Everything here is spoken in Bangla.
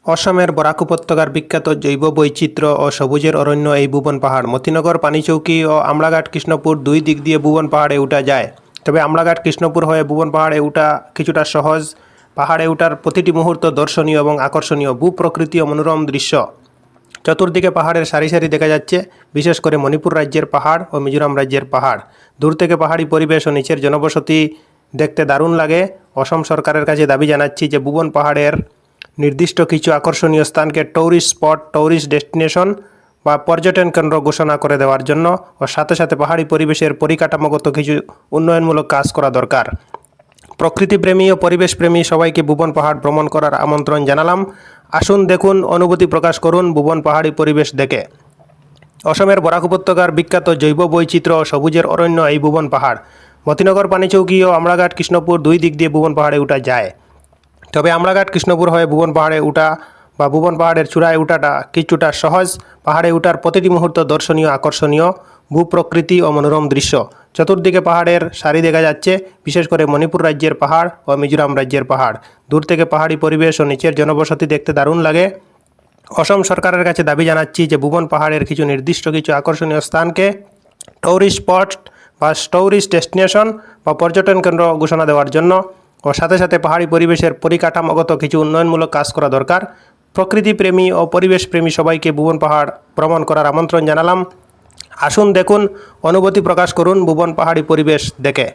অসমের বরাক উপত্যকার বিখ্যাত জৈব বৈচিত্র্য ও সবুজের অরণ্য এই ভুবন পাহাড়। মতিনগর, পানিচৌকি ও আমলাঘাট কৃষ্ণপুর দুই দিক দিয়ে ভুবন পাহাড়ে উঠা যায়। তবে আমলাঘাট কৃষ্ণপুর হয়ে ভুবন পাহাড়ে উঠা কিছুটা সহজ। পাহাড়ে উঠার প্রতিটি মুহূর্ত দর্শনীয় এবং আকর্ষণীয়। ভূপ্রকৃতি ও মনোরম দৃশ্য। চতুর্দিকে পাহাড়ের সারি সারি দেখা যাচ্ছে, বিশেষ করে মণিপুর রাজ্যের পাহাড় ও মিজোরাম রাজ্যের পাহাড়। দূর থেকে পাহাড়ি পরিবেশ ও নিচের জনবসতি দেখতে দারুণ লাগে। অসম সরকারের কাছে দাবি জানাচ্ছি যে ভুবন পাহাড়ের নির্দিষ্ট কিছু আকর্ষণীয় স্থানকে ট্যুরিস্ট স্পট, ট্যুরিস্ট ডেস্টিনেশন বা পর্যটন কেন্দ্র ঘোষণা করে দেওয়ার জন্য ও সাথে সাথে পাহাড়ি পরিবেশের পরিকাঠামোগত কিছু উন্নয়নমূলক কাজ করা দরকার। প্রকৃতিপ্রেমী ও পরিবেশপ্রেমী সবাইকে ভুবন পাহাড় ভ্রমণ করার আমন্ত্রণ জানালাম। আসুন, দেখুন, অনুভূতি প্রকাশ করুন ভুবন পাহাড়ি পরিবেশ দেখে। অসমের বরাক উপত্যকার বিখ্যাত জৈব বৈচিত্র্য ও সবুজের অরণ্য এই ভুবন পাহাড়। মতিনগর, পানিচৌকি ও আমলাঘাট কৃষ্ণপুর দুই দিক দিয়ে ভুবন পাহাড়ে উঠা যায়। তবে আমলাঘাট কৃষ্ণপুর হয়ে ভুবন পাহাড়ে উঠা বা ভুবন পাহাড়ের চূড়ায় উঠাটা কিছুটা সহজ। পাহাড়ে উঠার প্রতিটি মুহূর্ত দর্শনীয়, আকর্ষণীয়। ভূপ্রকৃতি ও মনোরম দৃশ্য। চতুর্দিকে পাহাড়ের সারি দেখা যাচ্ছে, বিশেষ করে মণিপুর রাজ্যের পাহাড় ও মিজোরাম রাজ্যের পাহাড়। দূর থেকে পাহাড়ি পরিবেশ ও নিচের জনবসতি দেখতে দারুণ লাগে। অসম সরকারের কাছে দাবি জানাচ্ছি যে ভুবন পাহাড়ের নির্দিষ্ট কিছু আকর্ষণীয় স্থানকে ট্যুরিস্ট স্পট বা ট্যুরিস্ট ডেস্টিনেশন বা পর্যটন কেন্দ্র ঘোষণা দেওয়ার জন্য ও সাথে সাথে পাহাড়ি পরিবেশের পরিকাঠামোগত কিছু উন্নয়নমূলক কাজ করা দরকার। প্রকৃতিপ্রেমী ও পরিবেশপ্রেমী সবাইকে ভুবন পাহাড় ভ্রমণ করার আমন্ত্রণ জানালাম। আসুন, দেখুন, অনুভূতি প্রকাশ করুন ভুবন পাহাড়ি পরিবেশ দেখে।